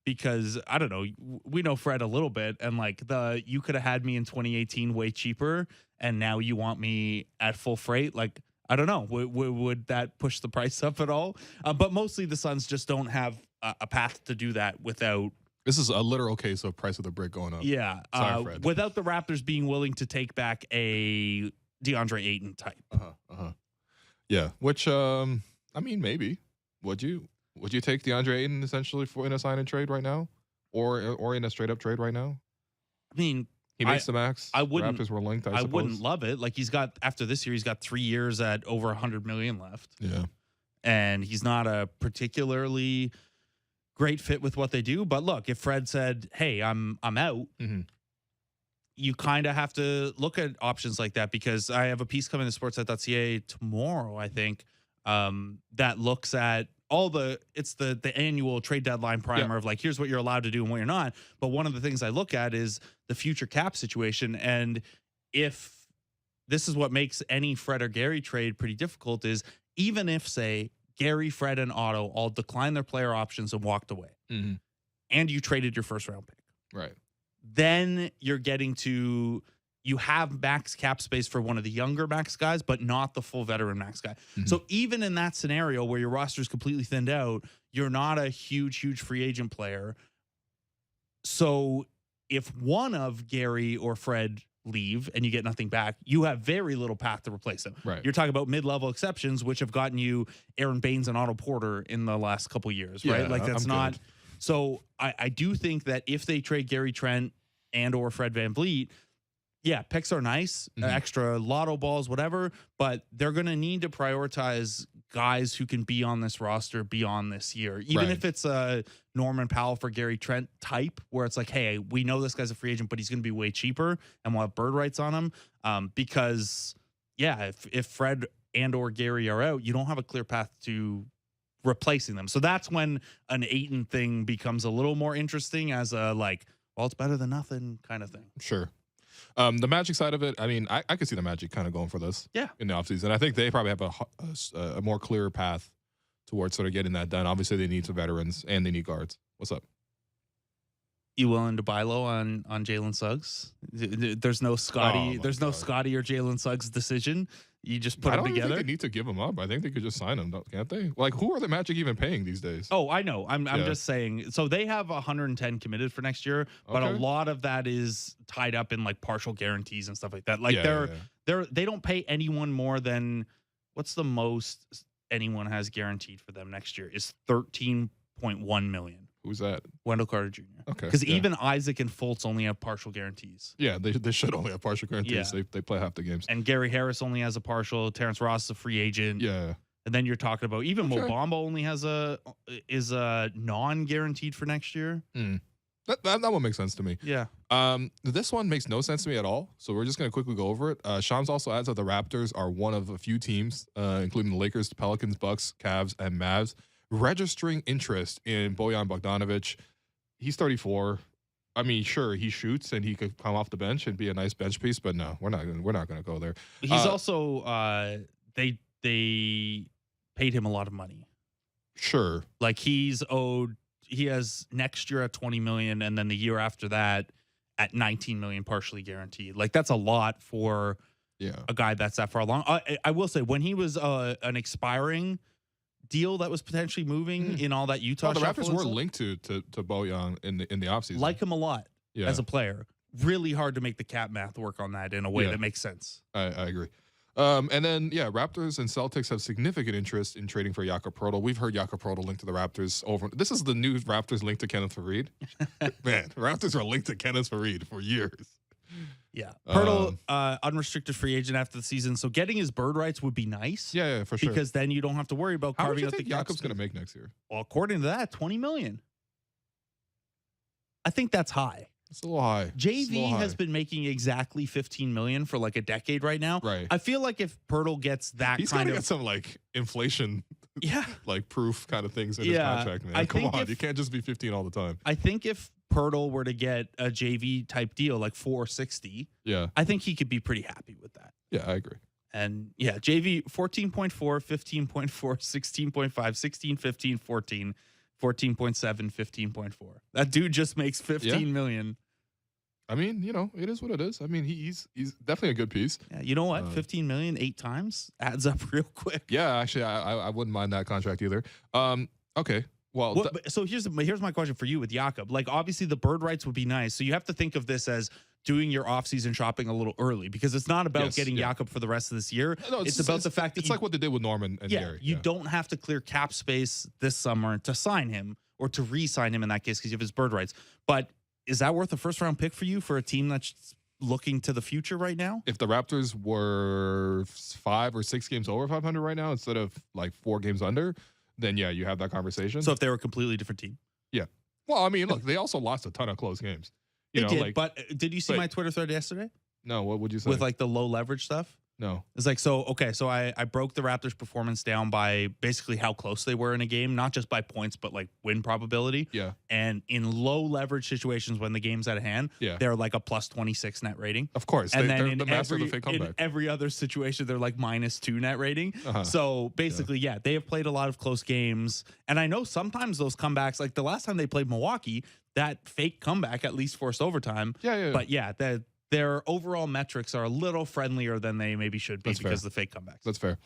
because I don't know, we know Fred a little bit, and like you could have had me in 2018 way cheaper, and now you want me at full freight. Like, I don't know, would that push the price up at all? But mostly the Suns just don't have a path to do that without. This is a literal case of price of the brick going up. Yeah, Sorry, Fred. Without the Raptors being willing to take back a DeAndre Ayton type. Yeah, which I mean, maybe would you take DeAndre Ayton essentially in a sign and trade right now, or in a straight up trade right now? I mean, he makes the max. I wouldn't. Raptors were linked. I suppose. Wouldn't love it. Like after this year, he's got 3 years at over $100 million left. Yeah, and he's not a particularly great fit with what they do. But look, if Fred said, "Hey, I'm out," you kind of have to look at options like that, because I have a piece coming to sportsnet.ca tomorrow, I think, that looks at all the annual trade deadline primer of like, here's what you're allowed to do and what you're not. But one of the things I look at is the future cap situation. And if this is what makes any Fred or Gary trade pretty difficult, is even if, say, Gary, Fred, and Otto all declined their player options and walked away, and you traded your first round pick. Right. then you're getting to, you have max cap space for one of the younger max guys, but not the full veteran max guy. So even in that scenario where your roster is completely thinned out, you're not a huge free agent player. So if one of Gary or Fred leave and you get nothing back, you have very little path to replace them. Right. You're talking about mid-level exceptions, which have gotten you Aaron Baines and Otto Porter in the last couple of years, right? Yeah, Like that's I'm not. good. So I do think that if they trade Gary Trent and or Fred VanVleet, yeah, picks are nice, extra lotto balls, whatever, but they're going to need to prioritize guys who can be on this roster beyond this year. Even if it's a Norman Powell for Gary Trent type, where it's like, hey, we know this guy's a free agent, but he's going to be way cheaper and we'll have bird rights on him. Because, yeah, if Fred and or Gary are out, you don't have a clear path to replacing them. So that's when an Ayton thing becomes a little more interesting as a like, well, it's better than nothing kind of thing. Sure. The Magic side of it, I mean, I could see the Magic kind of going for this in the offseason. I think they probably have a more clear path towards sort of getting that done. Obviously, they need some veterans and they need guards. What's up? You willing to buy low on Jalen Suggs? There's no Scotty. There's no Scotty or Jalen Suggs decision. You just put them together. I don't think they need to give him up. I think they could just sign him, can't they? Like, who are the Magic even paying these days? Oh, I know. I'm just saying. So they have 110 committed for next year, but a lot of that is tied up in like partial guarantees and stuff like that. Like they don't pay anyone more than, what's the most anyone has guaranteed for them next year is $13.1 million. Who's that? Wendell Carter Jr. Okay. Because even Isaac and Fultz only have partial guarantees. Yeah, they should only have partial guarantees. Yeah. They play half the games. And Gary Harris only has a partial. Terrence Ross is a free agent. Yeah. And then you're talking about even Mo Bamba only has is non-guaranteed for next year. That one makes sense to me. Yeah. This one makes no sense to me at all. So we're just gonna quickly go over it. Shams also adds that the Raptors are one of a few teams, including the Lakers, Pelicans, Bucks, Cavs, and Mavs, registering interest in Bojan Bogdanovic. He's 34. I mean, sure, he shoots and he could come off the bench and be a nice bench piece, but no, we're not going to go there. He's also they paid him a lot of money. Sure. Like he has next year at 20 million and then the year after that at 19 million partially guaranteed. Like that's a lot for a guy that's that far along. I will say when he was an expiring deal that was potentially moving in all that Utah. The Raptors were linked to Bojan in the offseason. Like him a lot as a player. Really hard to make the cap math work on that in a way that makes sense. I agree. And then Raptors and Celtics have significant interest in trading for Jakob Poeltl. We've heard Jakob Poeltl linked to the Raptors over. This is the new Raptors linked to Kenneth Faried. Man, Raptors are linked to Kenneth Faried for years. Yeah. Poeltl, unrestricted free agent after the season. So getting his bird rights would be nice. Yeah, for sure. Because then you don't have to worry about carving out the cap. Jakob's going to make next year? Well, according to that, 20 million. I think that's high. It's a little high. JV has been making exactly 15 million for like a decade right now. Right. I feel like if Poeltl gets that he's kind of get some like inflation like proof kind of things in his contract, man. Come on, you can't just be 15 all the time. I think if Poeltl were to get a JV type deal like 460, I think he could be pretty happy with that. Yeah, I agree. And JV 14.4, 15.4, 16.5, 16, 15, 14, 14.7, 15.4. That dude just makes 15 million. I mean, it is what it is. I mean, he's definitely a good piece. Yeah, you know what? 15 million 8 times adds up real quick. Yeah, actually, I wouldn't mind that contract either. Okay. Well, so here's my question for you with Jakob. Like, obviously, the bird rights would be nice. So you have to think of this as doing your offseason shopping a little early because it's not about getting Jakob for the rest of this year. No, it's about the fact that it's like what they did with Norman and Gary. You don't have to clear cap space this summer to sign him or to re-sign him in that case because you have his bird rights. But is that worth a first-round pick for you for a team that's looking to the future right now? If the Raptors were 5 or 6 games over 500 right now instead of like 4 games under, then you have that conversation. So if they were a completely different team? Yeah. Well, I mean, look, they also lost a ton of close games. They did, but did you see my Twitter thread yesterday? No, what would you say? With like the low leverage stuff? No. It's like, so I broke the Raptors' performance down by basically how close they were in a game, not just by points, but like win probability. Yeah. And in low leverage situations when the game's at hand, they're like a plus 26 net rating. Of course. And then the master of the fake comeback. In every other situation, they're like minus 2 net rating. So basically, they have played a lot of close games. And I know sometimes those comebacks, like the last time they played Milwaukee, that fake comeback at least forced overtime. Yeah. But yeah, their overall metrics are a little friendlier than they maybe should be That's because fair. of the fake comebacks. That's fair.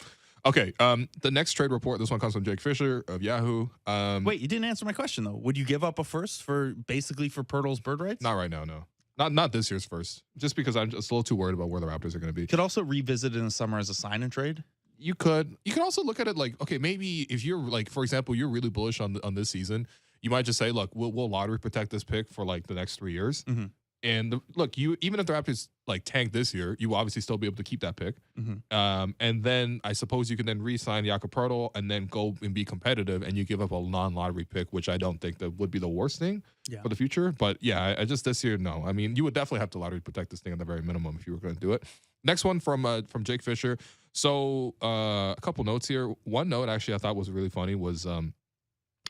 Okay. The next trade report. This one comes from Jake Fisher of Yahoo. Wait, you didn't answer my question though. Would you give up a first for Pirtle's bird rights? Not right now. No. Not this year's first. Just because I'm just a little too worried about where the Raptors are going to be. Could also revisit in the summer as a sign and trade. You could also look at it like, okay, maybe if you're like, for example, you're really bullish on this season, you might just say, look, we'll lottery protect this pick for like the next 3 years. Mm-hmm. And look, even if the Raptors like tank this year, you will obviously still be able to keep that pick. Mm-hmm. And then I suppose you can then re-sign Jakob Poeltl and then go and be competitive, and you give up a non-lottery pick, which I don't think that would be the worst thing for the future. But yeah, I just this year, no. I mean, you would definitely have to lottery protect this thing at the very minimum if you were going to do it. Next one from Jake Fisher. So a couple notes here. One note actually I thought was really funny was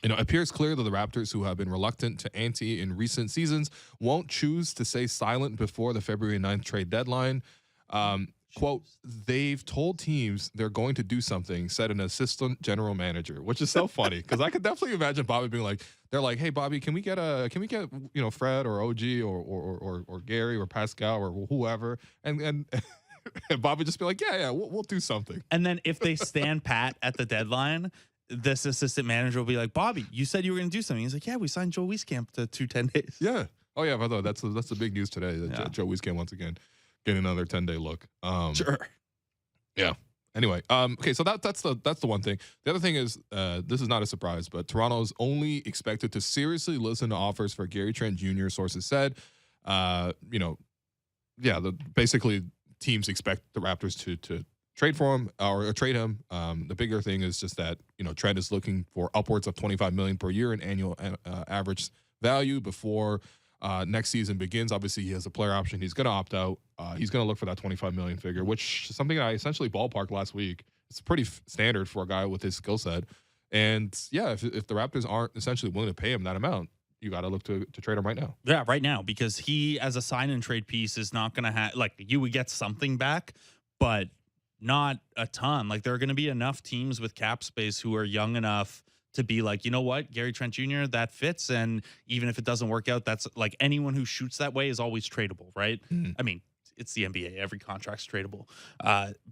it appears clear that the Raptors, who have been reluctant to ante in recent seasons, won't choose to stay silent before the February 9th trade deadline. Quote, they've told teams they're going to do something, said an assistant general manager, which is so funny because I could definitely imagine Bobby being like, they're like, hey, Bobby, can we get Fred or OG or Gary or Pascal or whoever? And Bobby just be like, yeah, we'll do something. And then if they stand pat at the deadline, this assistant manager will be like, Bobby, you said you were going to do something. He's like, yeah, we signed Joe Wieskamp to 10 days. Yeah. Oh, yeah, by the way, that's the big news today. That Joe Wieskamp once again getting another 10-day look. Sure. Yeah. Anyway, okay, so that's the one thing. The other thing is, this is not a surprise, but Toronto's only expected to seriously listen to offers for Gary Trent Jr., sources said. Basically teams expect the Raptors to trade for him or trade him. The bigger thing is just that, Trent is looking for upwards of $25 million per year in annual average value before next season begins. Obviously, he has a player option. He's going to opt out. He's going to look for that $25 million figure, which is something I essentially ballparked last week. It's pretty standard for a guy with his skill set. And yeah, if the Raptors aren't essentially willing to pay him that amount, you got to look to trade him right now. Yeah, right now, because he, as a sign and trade piece, is not going to have, like, you would get something back, but not a ton. Like, there are going to be enough teams with cap space who are young enough to be like, you know what, Gary Trent Jr., that fits. And even if it doesn't work out, that's like anyone who shoots that way is always tradable, right? I mean, it's the NBA. Every contract's tradable.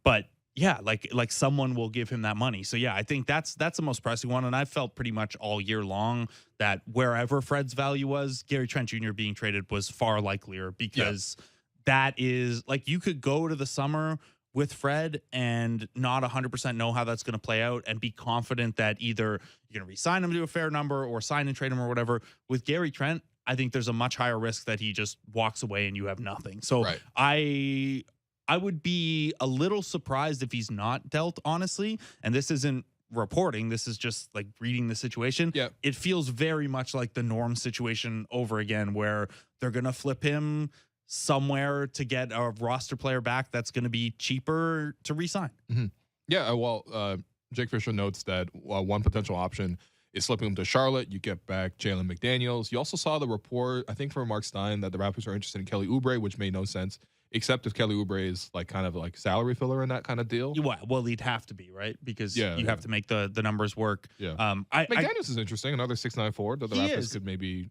But yeah, like someone will give him that money. So yeah, I think that's the most pressing one. And I felt pretty much all year long that wherever Fred's value was, Gary Trent Jr. being traded was far likelier, because that is like, you could go to the summer with Fred and not 100% know how that's going to play out and be confident that either you're going to re-sign him to a fair number or sign and trade him or whatever. With Gary Trent, I think there's a much higher risk that he just walks away and you have nothing. So I would be a little surprised if he's not dealt, honestly. And this isn't reporting. This is just like reading the situation. Yeah. It feels very much like the Norm situation over again, where they're going to flip him somewhere to get a roster player back that's going to be cheaper to re-sign. Yeah, well, Jake Fisher notes that one potential option is flipping him to Charlotte. You get back Jalen McDaniels. You also saw the report, I think, from Mark Stein, that the Raptors are interested in Kelly Oubre, which made no sense, except if Kelly Oubre is like kind of like salary filler in that kind of deal. Well, he'd have to be, right? Because you have to make the numbers work. Yeah. McDaniels is interesting. Another 6'9" forward that the Raptors could maybe,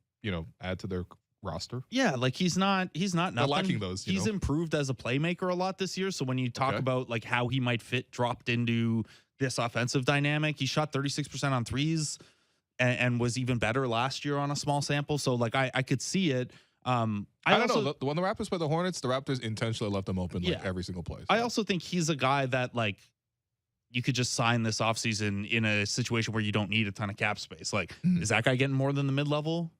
add to their roster. Yeah, like he's not nothing. They're lacking those. He's improved as a playmaker a lot this year. So when you talk about like how he might fit dropped into this offensive dynamic, he shot 36% on threes and was even better last year on a small sample. So like I could see it. I don't know. When the Raptors play the Hornets, the Raptors intentionally left them open every single play. So. I also think he's a guy that like you could just sign this offseason in a situation where you don't need a ton of cap space. Like, is that guy getting more than the mid-level?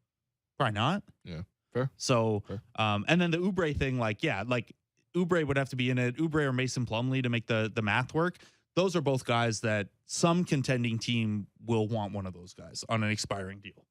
Probably not. Yeah. Fair. So, and then the Oubre thing, like Oubre would have to be in it. Oubre or Mason Plumlee to make the math work. Those are both guys that some contending team will want one of those guys on an expiring deal.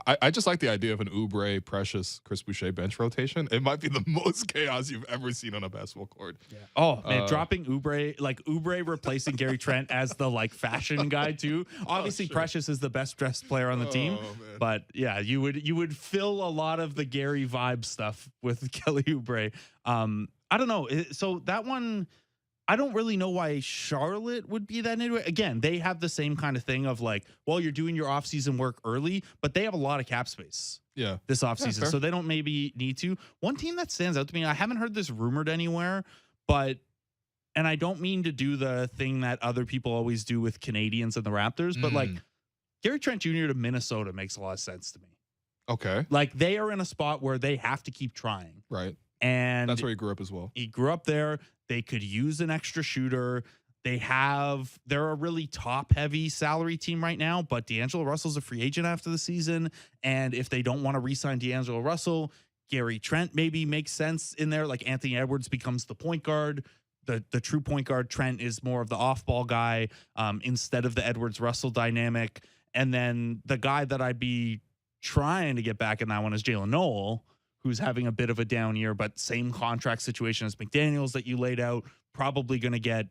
I just like the idea of an Oubre, Precious, Chris Boucher bench rotation. It might be the most chaos you've ever seen on a basketball court. Yeah. Oh man, dropping Oubre, like Oubre replacing Gary Trent as the like fashion guy too. Obviously, Precious is the best dressed player on the team, but yeah, you would fill a lot of the Gary vibe stuff with Kelly Oubre. I don't know. So that one, I don't really know why Charlotte would be that into it. Again, they have the same kind of thing of like, well, you're doing your offseason work early, but they have a lot of cap space this offseason. So they don't maybe need to. One team that stands out to me, I haven't heard this rumored anywhere, and I don't mean to do the thing that other people always do with Canadians and the Raptors, but like Gary Trent Jr. to Minnesota makes a lot of sense to me. Okay. Like they are in a spot where they have to keep trying. Right. And that's where he grew up as well. He grew up there. They could use an extra shooter. They're a really top heavy salary team right now, but D'Angelo Russell's a free agent after the season. And if they don't want to re-sign D'Angelo Russell, Gary Trent maybe makes sense in there. Like Anthony Edwards becomes the point guard. The true point guard. Trent is more of the off-ball guy instead of the Edwards-Russell dynamic. And then the guy that I'd be trying to get back in that one is Jalen Noel, who's having a bit of a down year, but same contract situation as McDaniels that you laid out. Probably going to get,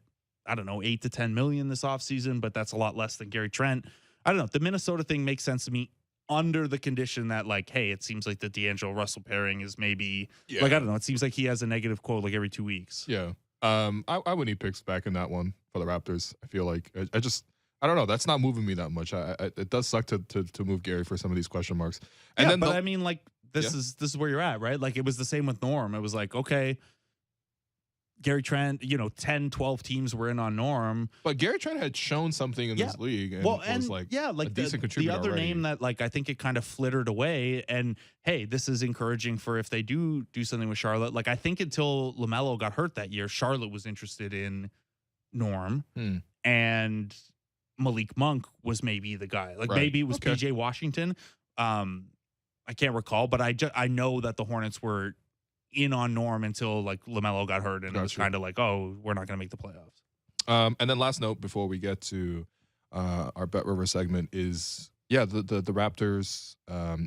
I don't know, 8 to 10 million this offseason, but that's a lot less than Gary Trent. I don't know. The Minnesota thing makes sense to me under the condition that, like, hey, it seems like the D'Angelo Russell pairing is maybe, like, I don't know. It seems like he has a negative quote like every 2 weeks. Yeah. I would need picks back in that one for the Raptors. I feel like I don't know. That's not moving me that much. It does suck to move Gary for some of these question marks. And then but I mean, like, this is where you're at, right? Like, it was the same with Norm. It was like, okay, Gary Trent, 10, 12 teams were in on Norm. But Gary Trent had shown something in this league. And was like a decent contributor the other already. name that, like, I think it kind of flittered away. And hey, this is encouraging for if they do something with Charlotte. Like, I think until LaMelo got hurt that year, Charlotte was interested in Norm. And Malik Monk was maybe the guy. Like, maybe it was PJ Washington. I can't recall, but I know that the Hornets were in on Norm until, like, LaMelo got hurt, and it was kind of like, oh, we're not going to make the playoffs. And then last note before we get to our Bet River segment is, the Raptors,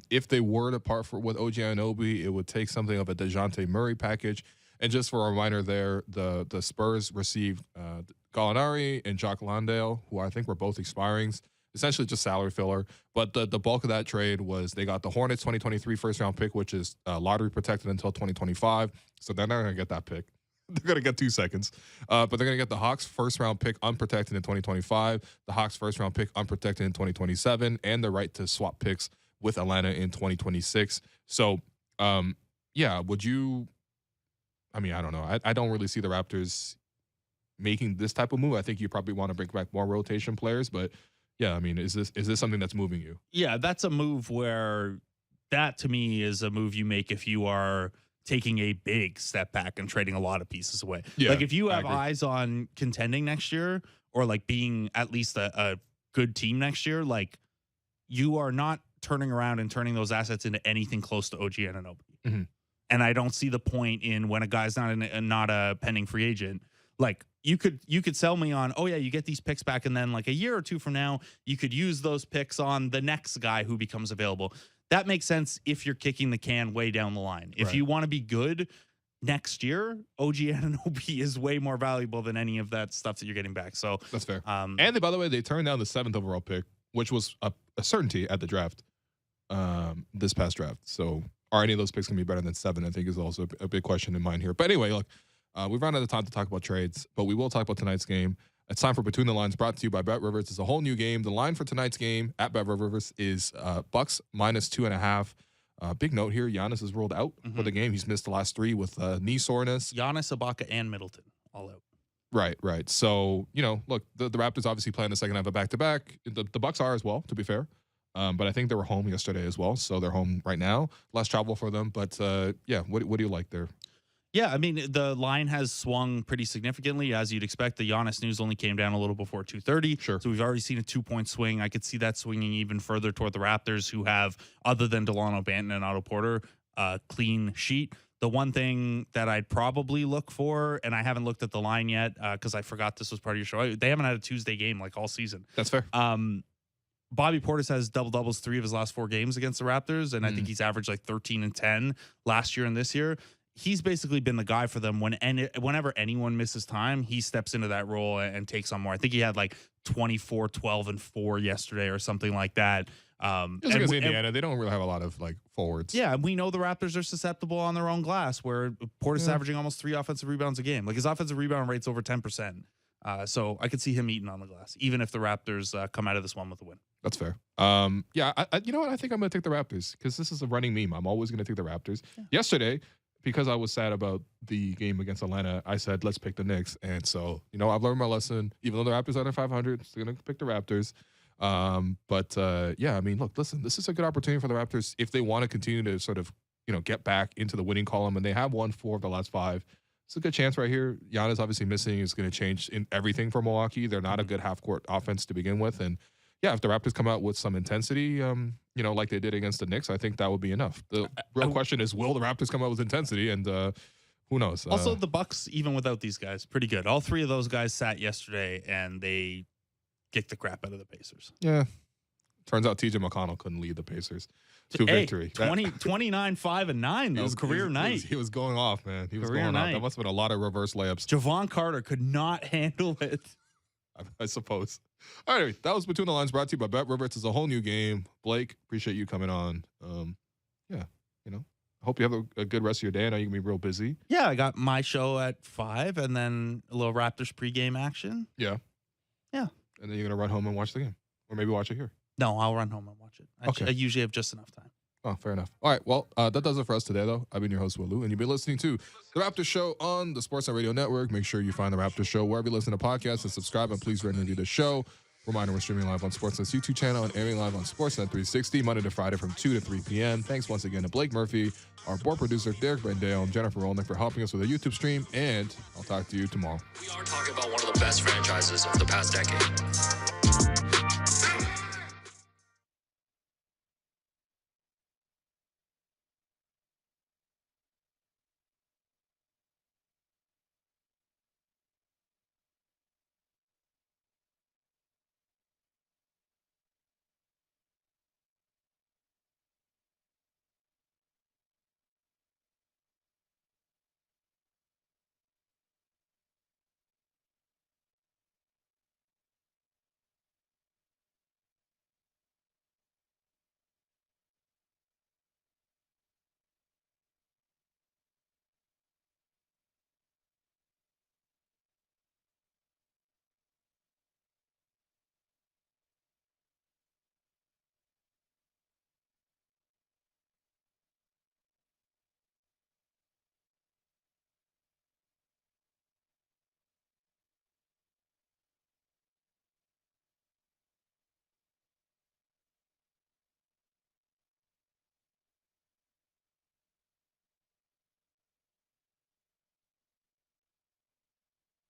if they were to part with OG Anunoby, it would take something of a DeJounte Murray package. And just for a reminder there, the Spurs received Gallinari and Jock Landale, who I think were both expirings. Essentially just salary filler. But the bulk of that trade was they got the Hornets 2023 first-round pick, which is lottery protected until 2025. So they're not going to get that pick. They're going to get 2 seconds. But they're going to get the Hawks first-round pick unprotected in 2025, the Hawks first-round pick unprotected in 2027, and the right to swap picks with Atlanta in 2026. So, would you – I mean, I don't know. I don't really see the Raptors making this type of move. I think you probably want to bring back more rotation players, but – yeah, I mean, is this something that's moving you? Yeah, that's a move where that to me is a move you make if you are taking a big step back and trading a lot of pieces away. Yeah, like if you have eyes on contending next year or like being at least a good team next year, like you are not turning around and turning those assets into anything close to OG Anunoby. Mm-hmm. And I don't see the point in when a guy's not a pending free agent. Like you could sell me on, oh yeah, you get these picks back, and then like a year or two from now, you could use those picks on the next guy who becomes available. That makes sense if you're kicking the can way down the line. If you want to be good next year, OG Anunoby is way more valuable than any of that stuff that you're getting back. So that's fair. And by the way, they turned down the 7th overall pick, which was a certainty at the draft, this past draft. So are any of those picks going to be better than 7? I think is also a big question in mind here. But anyway, look. We've run out of time to talk about trades, but we will talk about tonight's game. It's time for Between the Lines, brought to you by Bet Rivers. It's a whole new game. The line for tonight's game at Bet Rivers is Bucks -2.5. Big note here: Giannis is ruled out for the game. He's missed the last 3 with knee soreness. Giannis, Ibaka, and Middleton all out. Right. So look, the Raptors obviously playing the second half of back-to-back. The Bucks are as well, to be fair. But I think they were home yesterday as well, so they're home right now. Less travel for them, but what do you like there? Yeah, I mean, the line has swung pretty significantly, as you'd expect. The Giannis news only came down a little before 2:30. Sure. So we've already seen a 2-point swing. I could see that swinging even further toward the Raptors, who have, other than Delano Banton and Otto Porter, clean sheet. The one thing that I'd probably look for, and I haven't looked at the line yet because I forgot this was part of your show. They haven't had a Tuesday game like all season. That's fair. Bobby Portis has double-doubles 3 of his last 4 games against the Raptors, and I think he's averaged like 13 and 10 last year and this year. He's basically been the guy for them whenever anyone misses time, he steps into that role and takes on more. I think he had like 24, 12, and 4 yesterday or something like that. Just against Indiana, they don't really have a lot of like forwards. Yeah, and we know the Raptors are susceptible on their own glass, where Portis Yeah. averaging almost 3 offensive rebounds a game. Like his offensive rebound rate's over 10%. So I could see him eating on the glass, even if the Raptors come out of this one with a win. That's fair. Yeah, you know what? I think I'm going to take the Raptors because this is a running meme. I'm always going to take the Raptors. Yeah. Yesterday, because I was sad about the game against Atlanta, I said, let's pick the Knicks. And so, you know, I've learned my lesson. Even though the Raptors are under 500, I'm going to pick the Raptors. Yeah, I mean, look, listen, this is a good opportunity for the Raptors if they want to continue to sort of, you know, get back into the winning column. And they have won 4 of the last 5. It's a good chance right here. Giannis obviously missing is going to change in everything for Milwaukee. They're not a good half-court offense to begin with. And yeah, if the Raptors come out with some intensity, you know, like they did against the Knicks, I think that would be enough. The real question is, will the Raptors come out with intensity? And who knows? Also, the Bucks, even without these guys, pretty good. All 3 of those guys sat yesterday, and they kicked the crap out of the Pacers. Yeah. Turns out TJ McConnell couldn't lead the Pacers to victory. 29, 5, and 9, though. Career night. He was going off, man. He was Career going night. off. That must have been a lot of reverse layups. Javon Carter could not handle it. I suppose. All right, that was Between the Lines, brought to you by Bet Rivers. It's a whole new game. Blake, appreciate you coming on. Yeah, you know, I hope you have a good rest of your day. I know you can be real busy. Yeah, I got my show at 5, and then a little Raptors pregame action. Yeah. Yeah. And then you're going to run home and watch the game. Or maybe watch it here. No, I'll run home and watch it. Okay. I usually have just enough time. Oh, fair enough. All right, well, that does it for us today, though. I've been your host, Willu, and you've been listening to The Raptors Show on the Sportsnet Radio Network. Make sure you find The Raptors Show wherever you listen to podcasts and subscribe, and please rate and review the show. Reminder, we're streaming live on Sportsnet's YouTube channel and airing live on Sportsnet 360, Monday to Friday from 2 to 3 p.m. Thanks once again to Blake Murphy, our board producer, Derek Vendale, and Jennifer Rolnick for helping us with the YouTube stream, and I'll talk to you tomorrow. We are talking about one of the best franchises of the past decade.